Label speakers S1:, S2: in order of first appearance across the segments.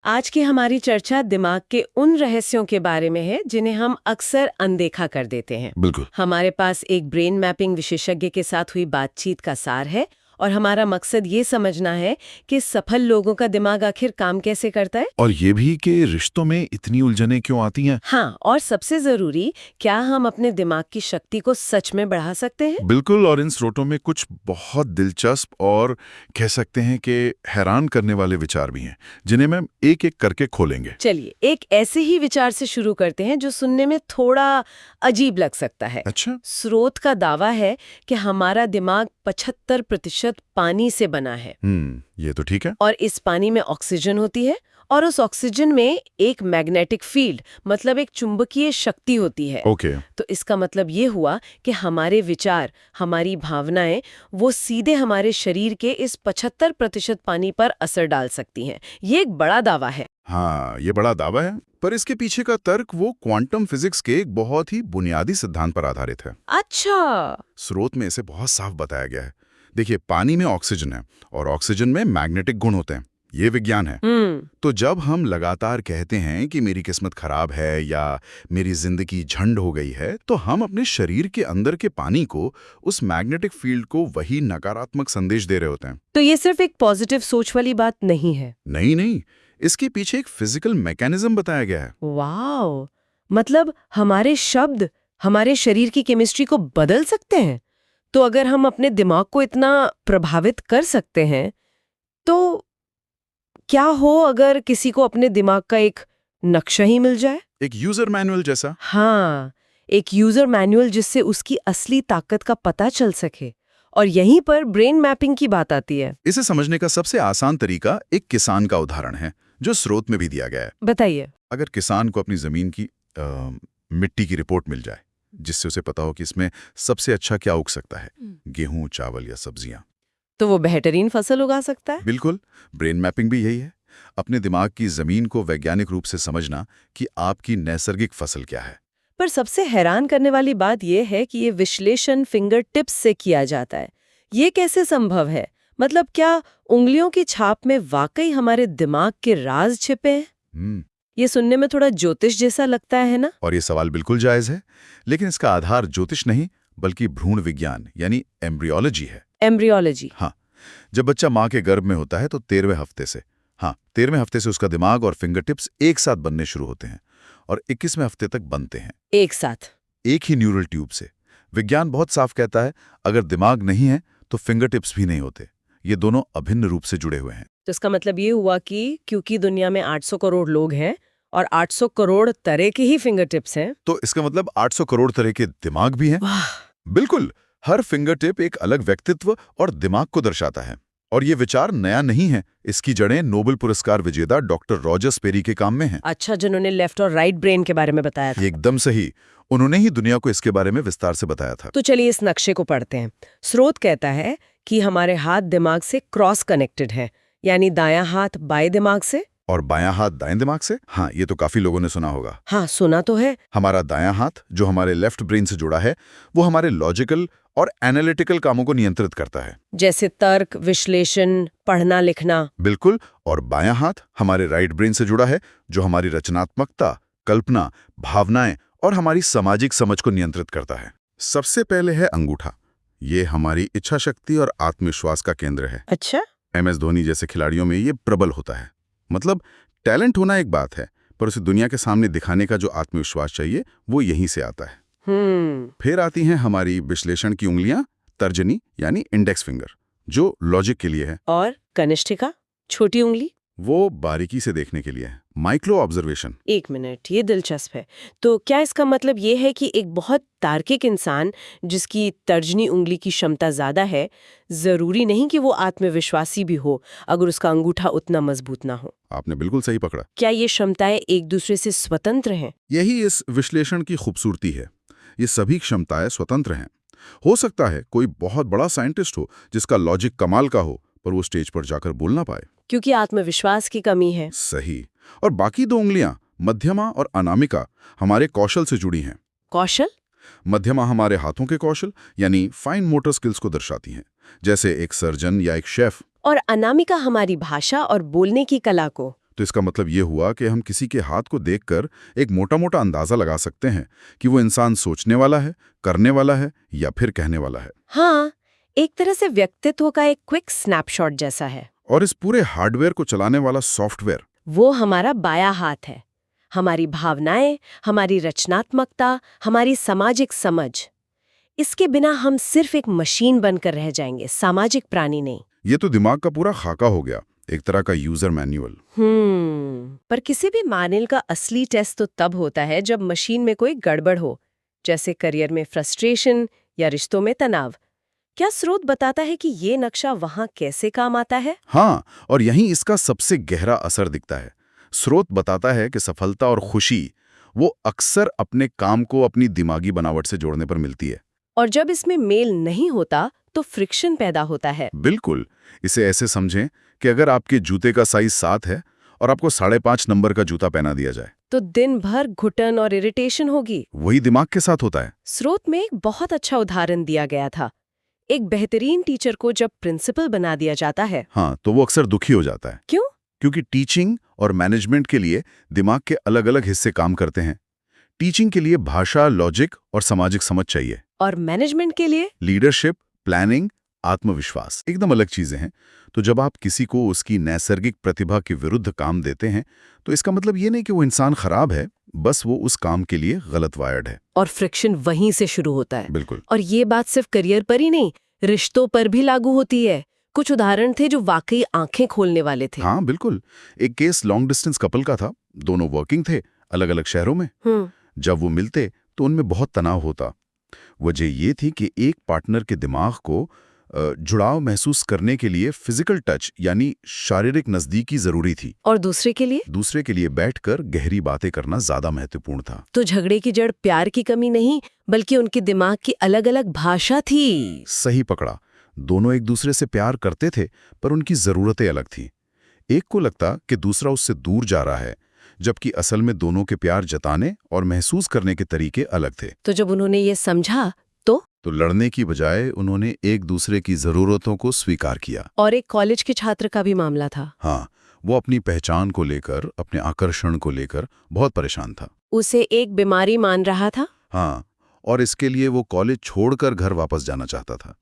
S1: आज की हमारी चर्चा दिमाग के उन रहस्यों के बारे में है जिन्हें हम अक्सर अनदेखा कर देते हैं।
S2: बिल्कुल।
S1: हमारे पास एक ब्रेन मैपिंग विशेषज्ञ के साथ हुई बातचीत का सार है और हमारा मकसद ये समझना है कि सफल लोगों का दिमाग आखिर काम कैसे करता है।
S2: और ये भी कि रिश्तों में इतनी उलझनें क्यों आती हैं।
S1: हाँ, और सबसे जरूरी, क्या हम अपने दिमाग की शक्ति को सच में बढ़ा सकते हैं?
S2: बिल्कुल। और इन स्रोतों में कुछ बहुत दिलचस्प और कह सकते हैं कि हैरान करने वाले विचार भी हैं, जिन्हें हम एक एक करके खोलेंगे।
S1: चलिए, एक ऐसे ही विचार से शुरू करते हैं जो सुनने में थोड़ा अजीब लग सकता है।
S2: अच्छा।
S1: स्रोत का दावा है कि हमारा दिमाग 75% पानी से बना है।
S2: ये तो ठीक है।
S1: और इस पानी में ऑक्सीजन होती है और उस ऑक्सीजन में एक मैग्नेटिक फील्ड, मतलब एक चुंबकीय शक्ति होती है।
S2: ओके।
S1: तो इसका मतलब ये हुआ कि हमारे विचार, हमारी भावनाएं, वो सीधे हमारे शरीर के इस 75% पानी पर असर डाल सकती हैं। ये एक बड़ा दावा है।
S2: हाँ, ये बड़ा दावा है, पर इसके पीछे का तर्क वो क्वांटम फिजिक्स के एक बहुत ही बुनियादी सिद्धांत पर आधारित है।
S1: अच्छा।
S2: स्रोत में इसे बहुत साफ बताया गया है। देखिए, पानी में ऑक्सीजन है और ऑक्सीजन में मैग्नेटिक गुण होते हैं। ये विज्ञान है। तो जब हम लगातार कहते हैं कि मेरी किस्मत खराब है या मेरी जिंदगी झंड हो गई है, तो हम अपने शरीर के अंदर के पानी को, उस मैग्नेटिक फील्ड को, वही नकारात्मक संदेश दे रहे होते हैं।
S1: तो ये सिर्फ एक पॉजिटिव सोच वाली बात नहीं है।
S2: नहीं, इसके पीछे एक फिजिकल मैकेनिज्म बताया गया है।
S1: वाओ! मतलब हमारे शब्द हमारे शरीर की केमिस्ट्री को बदल सकते हैं। तो अगर हम अपने दिमाग को इतना प्रभावित कर सकते हैं, तो क्या हो अगर किसी को अपने दिमाग का एक नक्शा ही मिल जाए?
S2: एक यूजर मैनुअल जैसा।
S1: हाँ, एक यूजर मैनुअल जिससे उसकी असली ताकत का पता चल सके। और यहीं पर ब्रेन मैपिंग की बात आती है।
S2: इसे समझने का सबसे आसान तरीका एक किसान का उदाहरण है, जो स्रोत में भी दिया गया है।
S1: बताइए।
S2: अगर किसान को अपनी जमीन की मिट्टी की रिपोर्ट मिल जाए, जिससे उसे पता हो कि इसमें सबसे अच्छा क्या उग सकता है, गेहूं, चावल या सब्जियां,
S1: तो वो बेहतरीन फसल उगा सकता है।
S2: बिल्कुल। ब्रेन मैपिंग भी यही है, अपने दिमाग की जमीन को वैज्ञानिक रूप से समझना कि आपकी नैसर्गिक फसल क्या है।
S1: पर सबसे हैरान करने वाली बात यह है कि ये विश्लेषण फिंगर टिप्स से किया जाता है। ये कैसे संभव है? मतलब क्या उंगलियों की छाप में वाकई हमारे दिमाग के राज छिपे हैं? ये सुनने में थोड़ा ज्योतिष जैसा लगता है ना?
S2: और ये सवाल बिल्कुल जायज है, लेकिन इसका आधार ज्योतिष नहीं बल्कि भ्रूण विज्ञान यानी एम्ब्रियोलॉजी है।
S1: एम्ब्रियोलॉजी?
S2: हाँ। जब बच्चा माँ के गर्भ में होता है तो 13वें हफ्ते से उसका दिमाग और फिंगर टिप्स एक साथ बनने शुरू होते हैं और 21वें हफ्ते तक बनते हैं।
S1: एक साथ? एक
S2: ही न्यूरल ट्यूब से। विज्ञान बहुत साफ कहता है, अगर दिमाग नहीं है तो फिंगर टिप्स भी नहीं होते। ये दोनों अभिन्न रूप से जुड़े हुए हैं।
S1: तो इसका मतलब ये हुआ कि क्योंकि दुनिया में 800 करोड़ लोग हैं और 800 करोड़ तरह के ही फिंगर टिप्स हैं,
S2: तो इसका मतलब 800 करोड़ तरह के दिमाग भी हैं। बिल्कुल। हर फिंगर टिप एक अलग व्यक्तित्व और दिमाग को दर्शाता है। और ये विचार नया नहीं है, इसकी जड़ें नोबेल पुरस्कार विजेता डॉक्टर रॉजर स्पेरी के काम में हैं।
S1: अच्छा, जिन्होंने लेफ्ट और राइट ब्रेन के बारे में बताया था।
S2: एकदम सही। उन्होंने ही दुनिया को इसके बारे में विस्तार से बताया था।
S1: तो चलिए इस नक्शे को पढ़ते हैं। स्रोत कहता है कि हमारे हाथ दिमाग से क्रॉस कनेक्टेड है, यानी दायां हाथ बाएं दिमाग से
S2: और बायां हाथ दाएं दिमाग से। हाँ, ये तो काफी लोगों ने सुना होगा।
S1: हाँ, सुना तो है।
S2: हमारा दायां हाथ, जो हमारे लेफ्ट ब्रेन से जुड़ा है, वो हमारे लॉजिकल और एनालिटिकल कामों को नियंत्रित करता है,
S1: जैसे तर्क, विश्लेषण, पढ़ना लिखना।
S2: बिल्कुल। और बायां हाथ हमारे राइट ब्रेन से जुड़ा है, जो हमारी रचनात्मकता, कल्पना, भावनाएं और हमारी सामाजिक समझ को नियंत्रित करता है। सबसे पहले है अंगूठा। ये हमारी इच्छा शक्ति और आत्मविश्वास का केंद्र है।
S1: अच्छा।
S2: MS धोनी जैसे खिलाड़ियों में ये प्रबल होता है। मतलब टैलेंट होना एक बात है, पर उसे दुनिया के सामने दिखाने का जो आत्मविश्वास चाहिए, वो यहीं से आता है। फिर आती हैं हमारी विश्लेषण की उंगलियां, तर्जनी यानी इंडेक्स फिंगर, जो लॉजिक के लिए है।
S1: और कनिष्ठिका, छोटी उंगली?
S2: वो बारीकी से देखने के लिए है, माइक्रो ऑब्जर्वेशन।
S1: एक मिनट, ये दिलचस्प है। तो क्या इसका मतलब ये है कि एक बहुत तार्किक इंसान जिसकी तर्जनी उंगली की क्षमता ज्यादा है, जरूरी नहीं कि वो आत्मविश्वासी भी हो अगर उसका अंगूठा उतना मजबूत ना हो?
S2: आपने बिल्कुल सही पकड़ा।
S1: क्या ये क्षमताएं एक दूसरे से स्वतंत्र हैं?
S2: यही इस विश्लेषण की खूबसूरती है। ये सभी क्षमताएं स्वतंत्र हैं। हो सकता है कोई बहुत बड़ा साइंटिस्ट हो जिसका लॉजिक कमाल का हो, पर वो स्टेज पर जाकर बोल ना पाए
S1: क्योंकि आत्मविश्वास की कमी है।
S2: सही। और बाकी दो उंगलियां, मध्यमा और अनामिका, हमारे कौशल से जुड़ी हैं।
S1: कौशल?
S2: मध्यमा हमारे हाथों के कौशल यानी फाइन मोटर स्किल्स को दर्शाती हैं, जैसे एक सर्जन या एक शेफ।
S1: और अनामिका हमारी भाषा और बोलने की कला को।
S2: तो इसका मतलब ये हुआ कि हम किसी के हाथ को देखकर एक मोटा-मोटा अंदाजा लगा सकते हैं कि वो इंसान सोचने वाला है, करने वाला है या फिर कहने वाला है।
S1: हाँ, एक तरह से व्यक्तित्व का एक क्विक स्नैपशॉट जैसा है।
S2: और इस पूरे हार्डवेयर को चलाने वाला सॉफ्टवेयर,
S1: वो हमारा बायां हाथ है। हमारी भावनाएं, हमारी रचनात्मकता, हमारी सामाजिक समझ। इसके बिना हम सिर्फ एक मशीन बनकर रह जाएंगे, सामाजिक प्राणी नहीं।
S2: ये तो दिमाग का पूरा खाका हो गया, एक तरह का यूजर मैन्युअल।
S1: पर किसी भी मानव का असली टेस्ट तो तब होता है जब मशीन में कोई गड़बड़ हो, जैसे करियर में फ्रस्ट्रेशन या रिश्तों में तनाव। क्या स्रोत बताता है कि ये नक्शा वहां कैसे काम आता है?
S2: हाँ, और यहीं इसका सबसे गहरा असर दिखता है। स्रोत बताता है कि सफलता और खुशी वो अक्सर अपने काम को अपनी दिमागी बनावट से जोड़ने पर मिलती है।
S1: और जब इसमें मेल नहीं होता तो फ्रिक्शन पैदा होता है।
S2: बिल्कुल। इसे ऐसे समझें कि अगर आपके जूते का साइज 7 है और आपको 5.5 नंबर का जूता पहना दिया जाए,
S1: तो दिन भर घुटन और इरिटेशन होगी।
S2: वही दिमाग के साथ होता है।
S1: स्रोत में एक बहुत अच्छा उदाहरण दिया गया था। एक बेहतरीन टीचर को जब प्रिंसिपल बना दिया जाता है,
S2: हाँ, तो वो अक्सर दुखी हो जाता है।
S1: क्यों?
S2: क्योंकि टीचिंग और मैनेजमेंट के लिए दिमाग के अलग-अलग हिस्से काम करते हैं। टीचिंग के लिए भाषा, लॉजिक और सामाजिक समझ चाहिए।
S1: और मैनेजमेंट के लिए
S2: लीडरशिप, प्लानिंग, आत्मविश्वास एकदम अलग चीजें हैं। तो जब आप किसी को उसकी नैसर्गिक प्रतिभा के विरुद्ध काम देते हैं, तो इसका मतलब ये नहीं कि वो इंसान खराब है, बस वो उस काम के लिए गलत वायर्ड है।
S1: और फ्रिक्शन वहीं से शुरू होता है।
S2: बिल्कुल।
S1: और ये बात सिर्फ करियर पर ही नहीं, रिश्तों पर भी लागू होती है। कुछ उदाहरण थे जो वाकई आंखें खोलने वाले थे।
S2: हाँ, बिल्कुल। एक केस लॉन्ग डिस्टेंस कपल का था। दोनों वर्किंग थे, अलग अलग शहरों में। जब वो मिलते तो उनमें बहुत तनाव होता। वजह ये थी कि एक पार्टनर के दिमाग को जुड़ाव महसूस करने के लिए फिजिकल टच यानी शारीरिक नजदीकी जरूरी थी,
S1: और दूसरे के लिए
S2: बैठकर गहरी बातें करना ज्यादा महत्वपूर्ण था।
S1: तो झगड़े की जड़ प्यार की कमी नहीं, बल्कि उनके दिमाग की अलग अलग भाषा थी।
S2: सही पकड़ा। दोनों एक दूसरे से प्यार करते थे, पर उनकी जरूरतें अलग थी। एक को लगता कि दूसरा उससे दूर जा रहा है, जबकि असल में दोनों के प्यार जताने और महसूस करने के तरीके अलग थे।
S1: तो जब उन्होंने ये समझा
S2: तो लड़ने की बजाय उन्होंने एक दूसरे की जरूरतों को स्वीकार किया।
S1: और एक कॉलेज के छात्र का भी मामला था।
S2: हाँ, वो अपनी पहचान को लेकर, अपने आकर्षण को लेकर बहुत परेशान था।
S1: उसे एक बीमारी मान रहा था।
S2: हाँ, और इसके लिए वो कॉलेज छोड़कर घर वापस जाना चाहता था।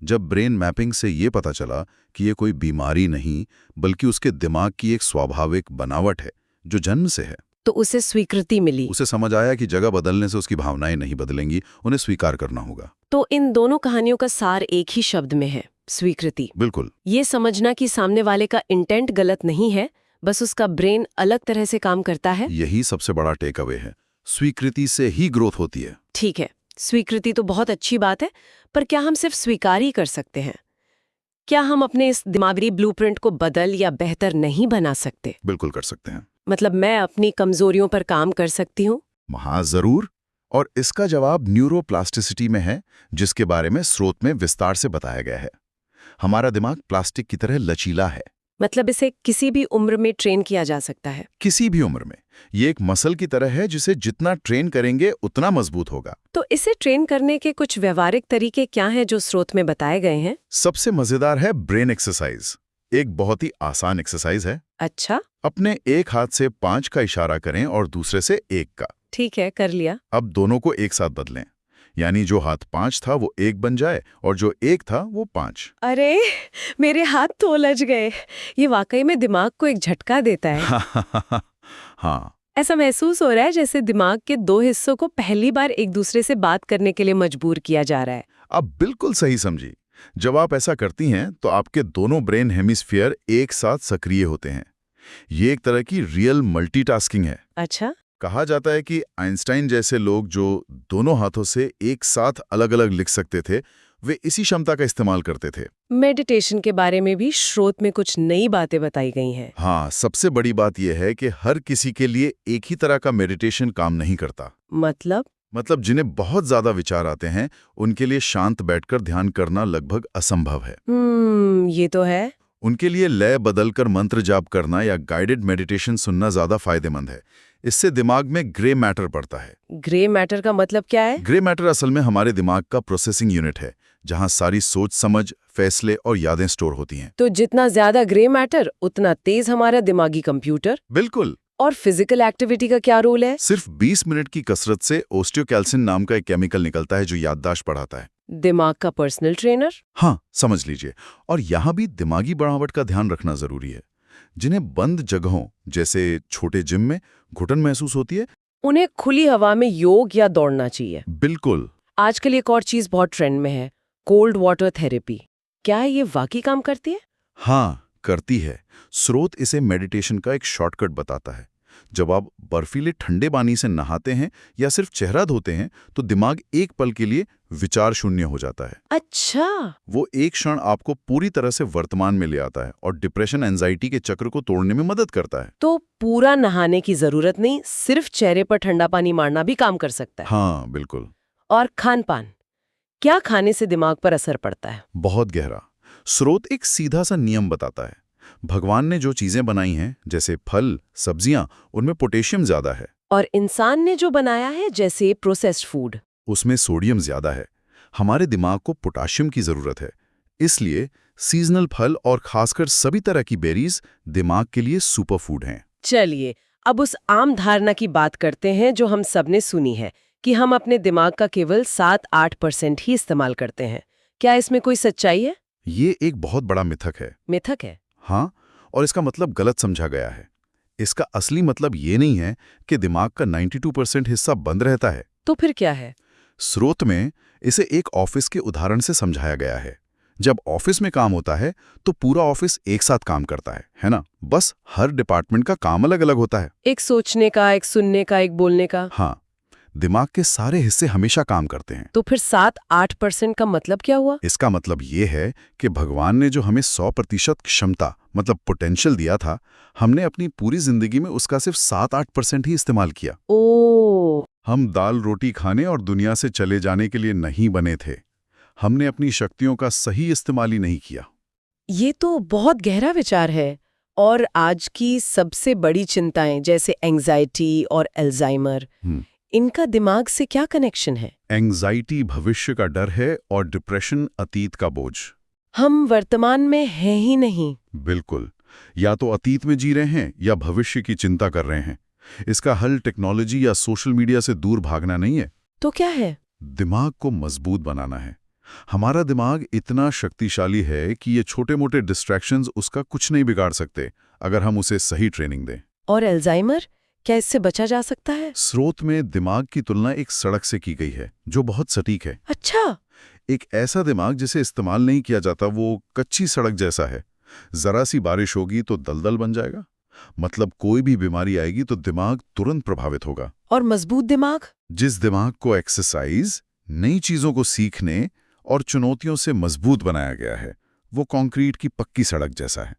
S2: जब ब्रेन मैपिंग से ये पता चला कि ये कोई बीमारी नहीं, बल्कि उसके दिमाग की एक स्वाभाविक बनावट है जो जन्म से है,
S1: तो उसे स्वीकृति मिली।
S2: उसे समझ आया कि जगह बदलने से उसकी भावनाएं नहीं बदलेंगी, उन्हें स्वीकार करना होगा।
S1: तो इन दोनों कहानियों का सार एक ही शब्द में है, स्वीकृति।
S2: बिल्कुल।
S1: ये समझना कि सामने वाले का इंटेंट गलत नहीं है, बस उसका ब्रेन अलग तरह से काम करता है।
S2: यही सबसे बड़ा टेक अवे है। स्वीकृति से ही ग्रोथ होती है।
S1: ठीक है, स्वीकृति तो बहुत अच्छी बात है, पर क्या हम सिर्फ स्वीकार ही कर सकते हैं? क्या हम अपने इस दिमागी ब्लूप्रिंट को बदल या बेहतर नहीं बना सकते?
S2: बिल्कुल कर सकते हैं।
S1: मतलब मैं अपनी कमजोरियों पर काम कर सकती हूँ?
S2: हाँ, जरूर। और इसका जवाब न्यूरोप्लास्टिसिटी में है, जिसके बारे में स्रोत में विस्तार से बताया गया है। हमारा दिमाग प्लास्टिक की तरह लचीला है।
S1: मतलब इसे किसी भी उम्र में ट्रेन किया जा सकता है?
S2: किसी भी उम्र में। ये एक मसल की तरह है, जिसे जितना ट्रेन करेंगे उतना मजबूत होगा।
S1: तो इसे ट्रेन करने के कुछ व्यवहारिक तरीके क्या हैं जो स्रोत में बताए गए हैं?
S2: सबसे मजेदार है ब्रेन एक्सरसाइज। एक बहुत ही आसान एक्सरसाइज है।
S1: अच्छा,
S2: अपने एक हाथ से 5 का इशारा करें और दूसरे से 1 का।
S1: ठीक है, कर लिया।
S2: अब दोनों को एक साथ बदलें, यानी जो हाथ 5 था वो 1 बन जाए और जो 1 था वो 5।
S1: अरे, मेरे हाथ तो उलझ गए। ये वाकई में दिमाग को एक झटका देता है।
S2: हाँ,
S1: ऐसा महसूस हो रहा है जैसे दिमाग के दो हिस्सों को पहली बार एक दूसरे से बात करने के लिए मजबूर किया जा रहा है।
S2: अब बिल्कुल सही समझी। जब आप ऐसा करती हैं तो आपके दोनों ब्रेन हेमिस्फीयर एक साथ सक्रिय होते हैं। ये एक तरह की रियल मल्टीटास्किंग है।
S1: अच्छा,
S2: कहा जाता है कि आइंस्टाइन जैसे लोग जो दोनों हाथों से एक साथ अलग-अलग लिख सकते थे, वे इसी क्षमता का इस्तेमाल करते थे।
S1: मेडिटेशन के बारे में भी स्रोत में कुछ नई बातें बताई गई हैं।
S2: हाँ, सबसे बड़ी बात यह है कि हर किसी के लिए एक ही तरह का मेडिटेशन काम नहीं करता। मतलब जिन्हें बहुत ज्यादा विचार आते हैं, उनके लिए शांत बैठकर ध्यान करना लगभग असंभव है।
S1: ये तो है।
S2: उनके लिए लय बदलकर मंत्र जाप करना या गाइडेड मेडिटेशन सुनना ज्यादा फायदेमंद है। इससे दिमाग में ग्रे मैटर बढ़ता है।
S1: ग्रे मैटर का मतलब क्या है?
S2: ग्रे मैटर असल में हमारे दिमाग का प्रोसेसिंग यूनिट है, जहां सारी सोच समझ, फैसले और यादें स्टोर होती हैं।
S1: तो जितना ज्यादा ग्रे मैटर उतना तेज हमारा दिमागी कंप्यूटर।
S2: बिल्कुल।
S1: और फिजिकल एक्टिविटी का क्या रोल है?
S2: सिर्फ 20 मिनट की कसरत से ओस्टियोकैल्सिन नाम का एक केमिकल निकलता है जो याददाश्त बढ़ाता है।
S1: दिमाग का पर्सनल ट्रेनर?
S2: हाँ, समझ लीजिए। और यहाँ भी दिमागी बनावट का ध्यान रखना जरूरी है। जिन्हें बंद जगहों जैसे छोटे जिम में घुटन महसूस होती है,
S1: उन्हें खुली हवा में योग या दौड़ना चाहिए।
S2: बिल्कुल।
S1: आजकल एक और चीज बहुत ट्रेंड में है, कोल्ड वाटर थेरेपी। क्या ये वाकई काम करती है?
S2: हाँ, करती है। स्रोत इसे मेडिटेशन का एक शॉर्टकट बताता है। जब आप बर्फीले ठंडे पानी से नहाते हैं या सिर्फ चेहरा धोते हैं तो दिमाग एक पल के लिए विचार शून्य हो जाता है।
S1: अच्छा।
S2: वो एक क्षण आपको पूरी तरह से वर्तमान में ले आता है और डिप्रेशन, एंजाइटी के चक्र को तोड़ने में मदद करता है।
S1: तो पूरा नहाने की जरूरत नहीं, सिर्फ चेहरे पर ठंडा पानी मारना भी काम कर सकता है।
S2: हाँ, बिल्कुल।
S1: और खान पान, क्या खाने से दिमाग पर असर पड़ता है?
S2: बहुत गहरा। स्रोत एक सीधा सा नियम बताता है। भगवान ने जो चीजें बनाई हैं जैसे फल, सब्जियां, उनमें पोटेशियम ज्यादा है।
S1: और इंसान ने जो बनाया है जैसे प्रोसेस्ड फूड,
S2: उसमें सोडियम ज्यादा है। हमारे दिमाग को पोटाशियम की जरूरत है। इसलिए सीजनल फल और खासकर सभी तरह की बेरीज दिमाग के लिए सुपर फूड हैं।
S1: चलिए अब उस आम धारणा की बात करते हैं जो हम सबने सुनी है कि हम अपने दिमाग का केवल 7-8% ही इस्तेमाल करते हैं। क्या इसमें कोई सच्चाई है?
S2: ये एक बहुत बड़ा मिथक है।
S1: मिथक है?
S2: हाँ, और इसका मतलब गलत समझा गया है। इसका असली मतलब ये नहीं है कि दिमाग का 92% हिस्सा बंद रहता है।
S1: तो फिर क्या है?
S2: स्रोत में इसे एक ऑफिस के उदाहरण से समझाया गया है। जब ऑफिस में काम होता है तो पूरा ऑफिस एक साथ काम करता है ना? बस हर डिपार्टमेंट का काम अलग अलग होता है।
S1: एक सोचने का, एक सुनने का, एक बोलने का।
S2: हाँ, दिमाग के सारे हिस्से हमेशा काम करते हैं।
S1: तो फिर 7-8% का मतलब क्या हुआ?
S2: इसका मतलब ये है कि भगवान ने जो हमें 100% क्षमता मतलब पोटेंशियल दिया था, हमने अपनी पूरी जिंदगी में उसका सिर्फ 7-8% ही इस्तेमाल किया।
S1: ओ।
S2: हम दाल रोटी खाने और दुनिया से चले जाने के लिए नहीं बने थे। हमने अपनी शक्तियों का सही इस्तेमाल ही नहीं किया।
S1: ये तो बहुत गहरा विचार है। और आज की सबसे बड़ी चिंताएं जैसे एंजाइटी और अल्जाइमर, इनका दिमाग से क्या कनेक्शन है?
S2: एंजाइटी भविष्य का डर है और डिप्रेशन अतीत का बोझ।
S1: हम वर्तमान में हैं ही नहीं।
S2: बिल्कुल। या तो अतीत में जी रहे हैं या भविष्य की चिंता कर रहे हैं। इसका हल टेक्नोलॉजी या सोशल मीडिया से दूर भागना नहीं है।
S1: तो क्या है?
S2: दिमाग को मजबूत बनाना है। हमारा दिमाग इतना शक्तिशाली है कि ये छोटे मोटे डिस्ट्रैक्शंस उसका कुछ नहीं बिगाड़ सकते अगर हम उसे सही ट्रेनिंग दें।
S1: और अल्जाइमर, क्या इससे बचा जा सकता है?
S2: स्रोत में दिमाग की तुलना एक सड़क से की गई है जो बहुत सटीक है।
S1: अच्छा।
S2: एक ऐसा दिमाग जिसे इस्तेमाल नहीं किया जाता वो कच्ची सड़क जैसा है। जरा सी बारिश होगी तो दलदल बन जाएगा। मतलब कोई भी बीमारी आएगी तो दिमाग तुरंत प्रभावित होगा।
S1: और मजबूत दिमाग?
S2: जिस दिमाग को एक्सरसाइज, नई चीजों को सीखने और चुनौतियों से मजबूत बनाया गया है, वो कंक्रीट की पक्की सड़क जैसा है।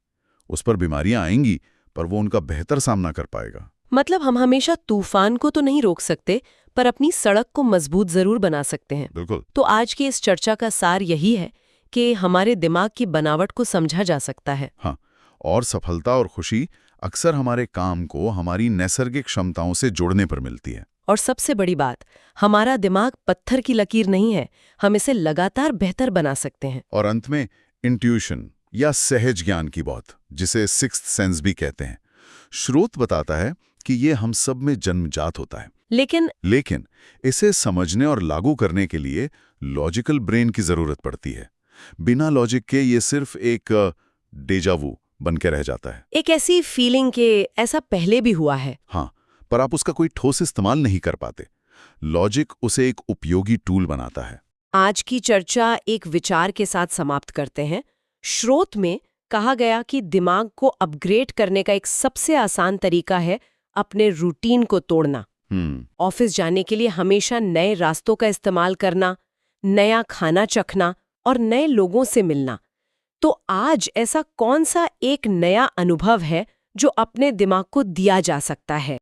S2: उस पर बीमारियां आएंगी पर वो उनका बेहतर सामना कर पाएगा।
S1: मतलब हम हमेशा तूफान को तो नहीं रोक सकते, पर अपनी सड़क को मजबूत जरूर बना सकते हैं।
S2: बिल्कुल।
S1: तो आज की इस चर्चा का सार यही है कि हमारे दिमाग की बनावट को समझा जा सकता है।
S2: हाँ, और सफलता और खुशी अक्सर हमारे काम को हमारी नैसर्गिक क्षमताओं से जोड़ने पर मिलती है।
S1: और सबसे बड़ी बात, हमारा दिमाग पत्थर की लकीर नहीं है, हम इसे लगातार बेहतर बना सकते हैं।
S2: और अंत में इंट्यूशन या सहज ज्ञान की बात, जिसे सिक्स्थ सेंस भी कहते हैं। स्रोत बताता है कि ये हम सब में जन्मजात होता है। लेकिन इसे समझने और लागू करने के लिए लॉजिकल ब्रेन की जरूरत पड़ती है। बिना लॉजिक के ये सिर्फ एक डेजावू बन के रह जाता है।
S1: एक ऐसी फीलिंग कि ऐसा पहले भी हुआ है।
S2: हाँ, पर आप उसका कोई ठोस इस्तेमाल नहीं कर पाते। लॉजिक उसे एक उपयोगी टूल बनाता है।
S1: आज की चर्चा एक विचार के साथ समाप्त करते हैं। स्रोत में कहा गया कि दिमाग को अपग्रेड करने का एक सबसे आसान तरीका है अपने रूटीन को तोड़ना। ऑफिस जाने के लिए हमेशा नए रास्तों का इस्तेमाल करना, नया खाना चखना और नए लोगों से मिलना। तो आज ऐसा कौन सा एक नया अनुभव है जो अपने दिमाग को दिया जा सकता है?